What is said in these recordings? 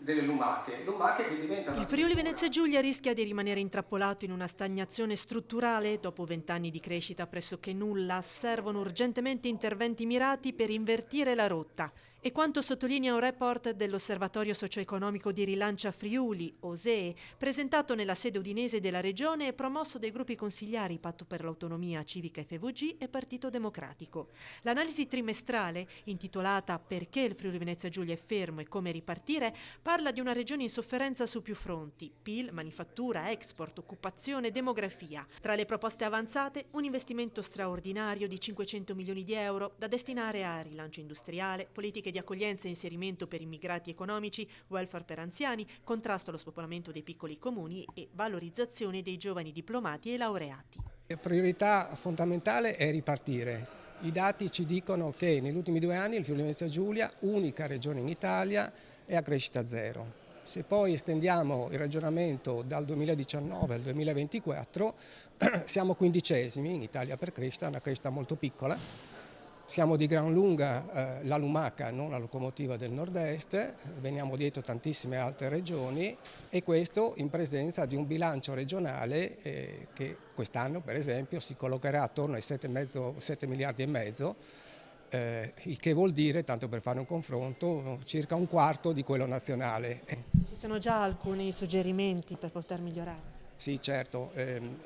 delle lumache che diventano... Il Friuli Venezia Giulia rischia di rimanere intrappolato in una stagnazione strutturale. Dopo 20 anni di crescita pressoché nulla, servono urgentemente interventi mirati per invertire la rotta. E quanto sottolinea un report dell'Osservatorio Socioeconomico di Rilancia Friuli, OSEE, presentato nella sede udinese della Regione e promosso dai gruppi consigliari Patto per l'Autonomia, Civica FVG e Partito Democratico. L'analisi trimestrale, intitolata Perché il Friuli Venezia Giulia è fermo e come ripartire, parla di una regione in sofferenza su più fronti: PIL, manifattura, export, occupazione, demografia. Tra le proposte avanzate, un investimento straordinario di 500 milioni di euro da destinare a rilancio industriale, politiche di accoglienza e inserimento per immigrati economici, welfare per anziani, contrasto allo spopolamento dei piccoli comuni e valorizzazione dei giovani diplomati e laureati. La priorità fondamentale è ripartire. I dati ci dicono che negli ultimi 2 anni il Friuli Venezia Giulia, unica regione in Italia, è a crescita zero. Se poi estendiamo il ragionamento dal 2019 al 2024, siamo 15esimi in Italia per crescita, una crescita molto piccola. Siamo di gran lunga la lumaca, non la locomotiva del nord-est, veniamo dietro tantissime altre regioni e questo in presenza di un bilancio regionale che quest'anno per esempio si collocherà attorno ai 7 miliardi e mezzo, il che vuol dire, tanto per fare un confronto, circa un quarto di quello nazionale. Ci sono già alcuni suggerimenti per poter migliorare? Sì, certo,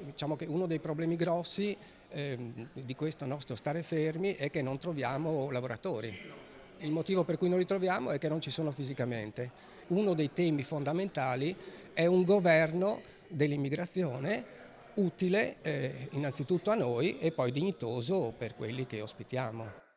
diciamo che uno dei problemi grossi di questo nostro stare fermi è che non troviamo lavoratori. Il motivo per cui non li troviamo è che non ci sono fisicamente. Uno dei temi fondamentali è un governo dell'immigrazione utile innanzitutto a noi e poi dignitoso per quelli che ospitiamo.